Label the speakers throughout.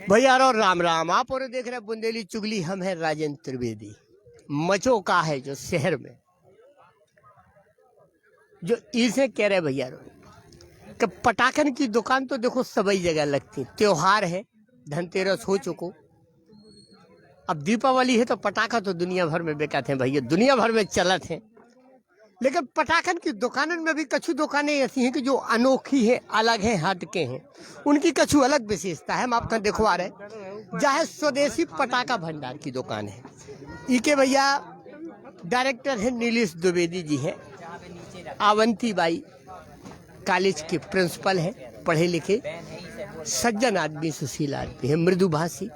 Speaker 1: भैया और राम राम। आप और देख रहे हैं बुंदेली चुगली। हम है राजेंद्र त्रिवेदी। मचो का है जो शहर में जो इसे कह रहे भैया कि पटाखन की दुकान तो देखो सभी जगह लगती। त्योहार है, धनतेरस हो चुको, अब दीपावली है तो पटाखा तो दुनिया भर में बेकाते हैं भैया, दुनिया भर में चलत है। लेकिन पटाखन की दुकानों में भी कछु दुकानें ऐसी हैं कि जो अनोखी है, अलग है, हटके हैं। उनकी कछु अलग विशेषता है। हम आपका देखवा रहे जहाँ स्वदेशी पटाखा भंडार की दुकान है। इके भैया डायरेक्टर है नीलेश द्विवेदी जी है। अवंती बाई कॉलेज के प्रिंसिपल है, पढ़े लिखे सज्जन आदमी, सुशील आदमी है, मृदुभाषी।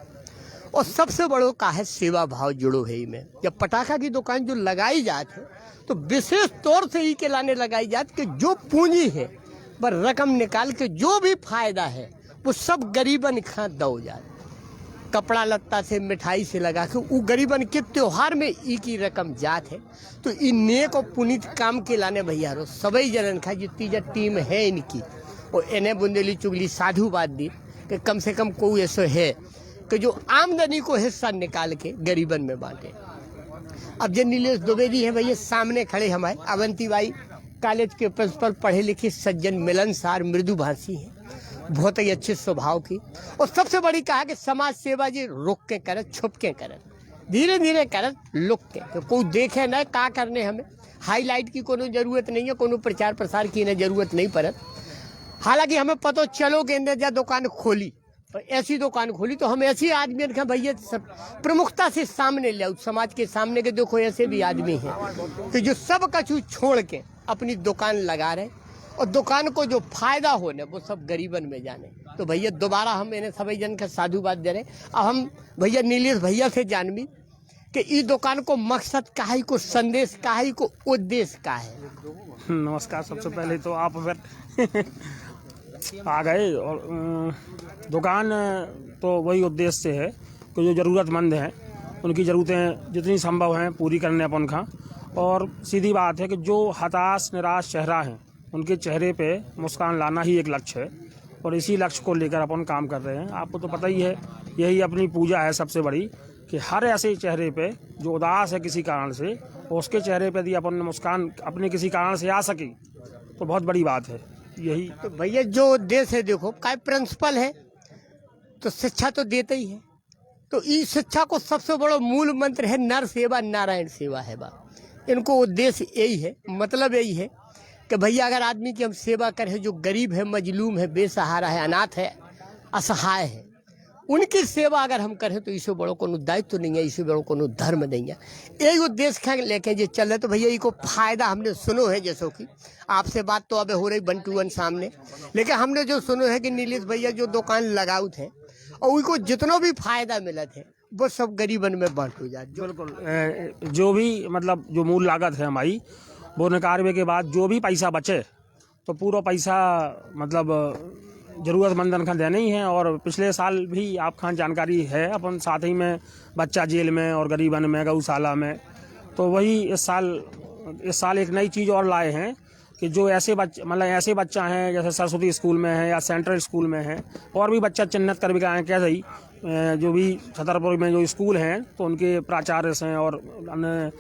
Speaker 1: और सबसे बड़ो का है सेवा भाव जुड़ो है। में जब पटाखा की दुकान जो लगाई जाती है तो विशेष तौर से ही के लाने लगाई जाती कि जो पूंजी है पर रकम निकाल के जो भी फायदा है वो सब गरीबन खा दो जाए। कपड़ा लत्ता से, मिठाई से लगा के वो गरीबन के त्योहार में ई की रकम जात है। तो इन नेक और पुनीत काम के लाने भैया रो सभी जनन खा जितनी जो टीम है इनकी, और इन्हें बुंदेली चुगली साधु बात दी कि कम से कम कोई ऐसा है कि जो आमदनी को हिस्सा निकाल के गरीबन में बांटे। अब जो नीलेश द्विवेदी है भैया सामने खड़े हमारे, अवंती बाई कॉलेज के प्रिंसिपल, पढ़े लिखे सज्जन, मिलनसार, मृदुभाषी है, बहुत ही अच्छे स्वभाव की। और सबसे बड़ी कहा कि समाज सेवा जी रुक के करे, छुप के करे, धीरे धीरे करे, लुक के, तो कोई देखे ना का करने। हमें हाईलाइट की कोनो जरूरत नहीं है, कोनो प्रचार प्रसार की ना जरूरत नहीं पड़त। हालांकि हमें पता चलो कि जब दुकान खोली, ऐसी दुकान खोली तो हम ऐसे आदमी का भैया सब प्रमुखता से सामने ले, समाज के सामने के देखो ऐसे भी आदमी हैं कि जो सब कछु छोड़ के अपनी दुकान लगा रहे और दुकान को जो फायदा होने वो सब गरीबन में जाने। तो भैया दोबारा हम इन्हें सभी जन का साधुवाद दे रहे। अब हम भैया नीलेश भैया से जानवी कि इस दुकान को मकसद का है, को संदेश का है, को उद्देश्य का है।
Speaker 2: नमस्कार। सबसे पहले तो आप फिर आ गए और दुकान तो वही उद्देश्य से है कि जो ज़रूरतमंद हैं उनकी ज़रूरतें जितनी संभव हैं पूरी करने अपन का। और सीधी बात है कि जो हताश निराश चेहरा हैं उनके चेहरे पे मुस्कान लाना ही एक लक्ष्य है, और इसी लक्ष्य को लेकर अपन काम कर रहे हैं। आपको तो पता ही है, यही अपनी पूजा है सबसे बड़ी, कि हर ऐसे चेहरे पे जो उदास है किसी कारण से, उसके चेहरे पे यदि अपन मुस्कान अपने किसी कारण से आ सके तो बहुत बड़ी बात है। यही
Speaker 1: तो भैया जो उद्देश्य है, देखो काय प्रिंसिपल है तो शिक्षा तो देते ही है। तो इस शिक्षा को सबसे बड़ा मूल मंत्र है नर सेवा नारायण सेवा है बा। इनको उद्देश्य यही है, मतलब यही है कि भैया अगर आदमी की हम सेवा करें जो गरीब है, मजलूम है, बेसहारा है, अनाथ है, असहाय है, उनकी सेवा अगर हम करें तो इससे बड़ो कोनो दायित्व नहीं है, इससे बड़ो कोनो धर्म नहीं है। यही उद्देश्य लेके जो चल रहे। तो भैया इको फायदा हमने सुनो है, जैसो कि आपसे बात तो अब हो रही 1 to 1 सामने, लेकिन हमने जो सुनो है कि नीलेश भैया जो दुकान लगाऊ थे और उनको जितना भी फायदा मिला थे वो सब गरीबन में बांट हो जाए।
Speaker 2: बिल्कुल। जो भी मतलब जो मूल लागत है हमारी, वो निकालने के बाद जो भी पैसा बचे तो पूरा पैसा मतलब ज़रूरतमंदन का देना ही है। और पिछले साल भी आप खान जानकारी है अपन साथ ही में बच्चा जेल में और गरीबन में, गौशाला में, तो वही इस साल एक नई चीज़ और लाए हैं कि जो ऐसे बच्चे मतलब ऐसे बच्चा हैं जैसे सरस्वती स्कूल में है या सेंट्रल स्कूल में है, और भी बच्चा चिन्हित कर भी आए क्या सही, जो भी छतरपुर में जो स्कूल हैं तो उनके प्राचार्य से और अन्य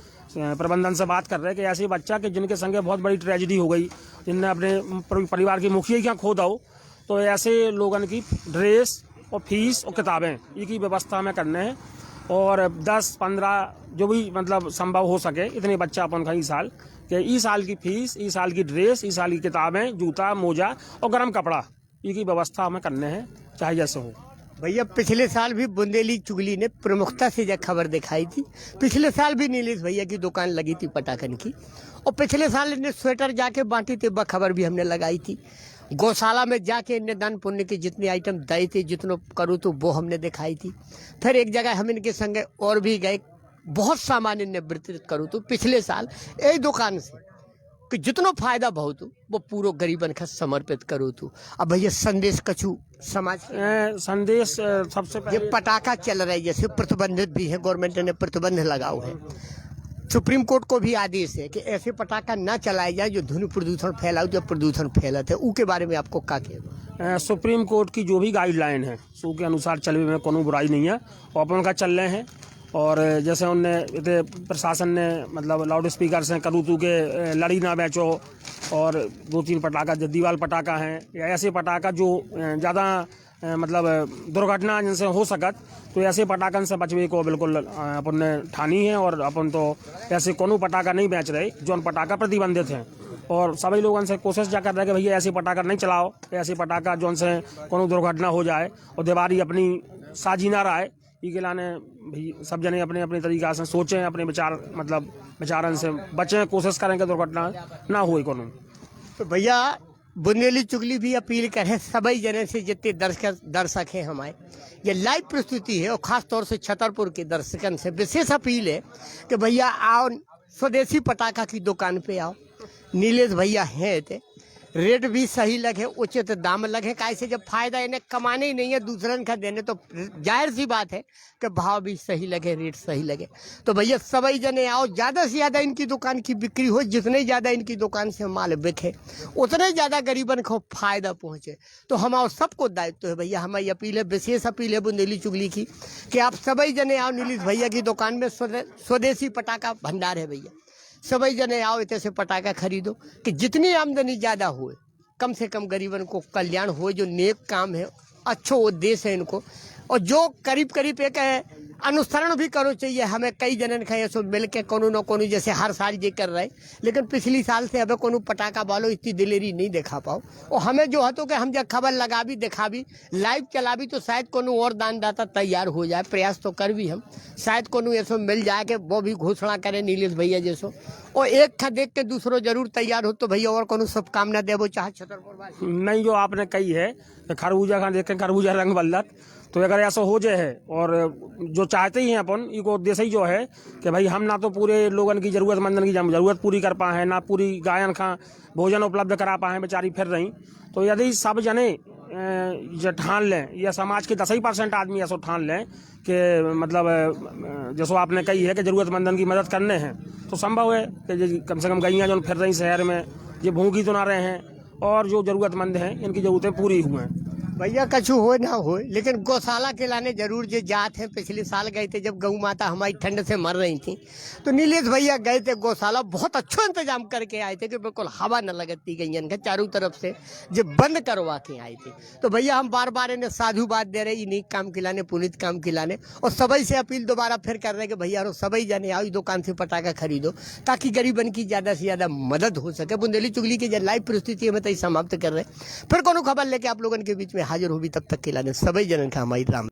Speaker 2: प्रबंधन से बात कर रहे हैं कि ऐसे बच्चा के जिनके संगे बहुत बड़ी ट्रेजिडी हो गई, जिनने अपने परिवार की मुखिया क्या खो दो, तो ऐसे लोगों की ड्रेस और फीस और किताबें इनकी व्यवस्था में करने हैं। और 10-15 जो भी मतलब संभव हो सके इतने बच्चा अपन का इस साल कि इस साल की फीस, इस साल की ड्रेस, इस साल की किताबें, जूता, मोजा और गर्म कपड़ा इनकी व्यवस्था हमें करने हैं, चाहे जैसे हो।
Speaker 1: भैया पिछले साल भी बुंदेली चुगली ने प्रमुखता से जब खबर दिखाई थी। पिछले साल भी नीलेश भैया की दुकान लगी थी पटाखन की, और पिछले साल इन्हें स्वेटर जाके बांटी थी, वह खबर भी हमने लगाई थी। गौशाला में जाके इन्हें दान पुण्य के जितने आइटम दए थे, जितनों करूँ तो वो हमने दिखाई थी। फिर एक जगह हम इनके संगे और भी गए, बहुत सामान इन्हें वितरित करूँ तो पिछले साल यही दुकान से कि जितना फायदा बहुत हो वो पूरा गरीबन का समर्पित करो। तो अब भैया संदेश कछु समाज
Speaker 2: संदेश सबसे पहले
Speaker 1: ये पटाखा चल रहा है जैसे प्रतिबंधित भी है, गवर्नमेंट ने प्रतिबंध लगाओ है, सुप्रीम कोर्ट को भी आदेश है कि ऐसे पटाखा ना चलाए जाए जो ध्वनि प्रदूषण फैलाओ, जो प्रदूषण फैलत है, उसके बारे में आपको क्या कहना?
Speaker 2: सुप्रीम कोर्ट की जो भी गाइडलाइन है सो के अनुसार चलने में कोनो बुराई नहीं है और अपन का चल रहे हैं। और जैसे उनने प्रशासन ने मतलब लाउड स्पीकर से करूँ तू के लड़ी ना बेचो और 2-3 पटाखा जो दीवाल पटाखा हैं या ऐसे पटाखा जो ज़्यादा मतलब दुर्घटना जिनसे हो सकत, तो ऐसे पटाखन से बचने को बिल्कुल अपन ने ठानी है। और अपन तो ऐसे कोनो पटाखा नहीं बेच रहे जो पटाखा प्रतिबंधित हैं। और सभी लोगों से कोशिश जा कर रहे हैं कि भैया ऐसे पटाखा नहीं चलाओ, ऐसे पटाखा जो से कोनो दुर्घटना हो जाए और दिवाली अपनी साझी ना रहे। ये लाने भाई सब जने अपने अपने तरीका से सोचें, अपने विचार मतलब विचारन से बचें, कोशिश करें कि दुर्घटना ना हो कोनो।
Speaker 1: तो भैया बुंदेली चुगली भी अपील करें सभी जने से, जितने दर्शक हैं हमारे, ये लाइव प्रस्तुति है और खास तौर से छतरपुर के दर्शकन से विशेष अपील है कि भैया आओ स्वदेशी पटाखा की दुकान पे आओ। नीलेश भैया हैं थे, रेट भी सही लगे, उचित दाम लगे। कैसे जब फायदा इन्हें कमाने ही नहीं है दूसरन का देने, तो जाहिर सी बात है कि भाव भी सही लगे, रेट सही लगे। तो भैया सभी जने आओ, ज़्यादा से ज़्यादा इनकी दुकान की बिक्री हो, जितने ज़्यादा इनकी दुकान से माल बिके उतने ज़्यादा गरीबन को फायदा पहुँचे। तो हमारा सबको दायित्व है भैया, हमारी अपील है, विशेष अपील है बुंदेली चुगली की कि आप सभी जने आओ। नीलेश भैया की दुकान में स्वदेशी पटाखा भंडार है भैया, सभी जने आओ, इतने से पटाखा खरीदो कि जितनी आमदनी ज़्यादा हो, कम से कम गरीबन को कल्याण हो। जो नेक काम है, अच्छो उद्देश्य है इनको, और जो करीब करीब एक अनुसरण भी करो चाहिए। हमें कई जनन खाए सो मिल के कोनो न कोनो, जैसे हर साल ये कर रहे, लेकिन पिछली साल से अब कोनो पटाखा वालों इतनी दिलेरी नहीं दिखा पाओ। और हमें जो है तो कि हम जब खबर लगा भी, दिखा भी, लाइव चला भी, तो शायद कोनो और दानदाता तैयार हो जाए। प्रयास तो कर भी हम, शायद कोनो ऐसा मिल जाए कि वो भी घोषणा करे नीलेश भैया जैसो, और एक खा देख के दूसरों जरूर तैयार हो। तो भैया और कोनो शुभकामना देवो चाहे छतरपुर
Speaker 2: नहीं, जो आपने कही है खरबूजा खा देख के खरबूजा रंग बल्लत, तो अगर ऐसा हो जाए है और जो चाहते ही हैं अपन, इको उद्देश्य ही जो है कि भाई हम ना तो पूरे लोगन की जरूरतमंदन की जरूरत पूरी कर पाए हैं, ना पूरी गायन खा भोजन उपलब्ध करा पाए हैं, बेचारी फिर रही। तो यदि सब जने जो ठान लें, या समाज के 10% आदमी ऐसा ठान लें कि मतलब जैसो आपने कही है कि जरूरतमंदन की मदद करने हैं, तो संभव है कि कम से कम गैया जो फिर रही शहर में, ये भूखी तो ना रहे हैं, और जो जरूरतमंद हैं इनकी जरूरतें पूरी हुई हैं।
Speaker 1: भैया कछु हो ना हो, लेकिन गौशाला के लाने जरूर जो जात हैं। पिछले साल गए थे जब गऊ माता हमारी ठंड से मर रही थी, तो नीलेश भैया गए थे गौशाला, बहुत अच्छा इंतजाम करके आए थे कि बिल्कुल हवा न लगती गैयन के चारों तरफ से, जो बंद करवा के आए थे। तो भैया हम बार बार इन्हें साधु बात दे रहे, इन्हीं काम खिलाने, पुनित काम खिलाने, और सभी से अपील दोबारा फिर कर रहे कि भैया सभी जाने आओ, दुकान से पटाखा खरीदो, ताकि गरीबन की ज़्यादा से ज़्यादा मदद हो सके। बुंदेली चुगली की जो लाइव परिस्थिति है, मैं तो समाप्त कर रहे, फिर कोनो खबर लेके आप लोगों के बीच में हाजिर होगी। तब तक के लाने सभी जनन का हमारी राम।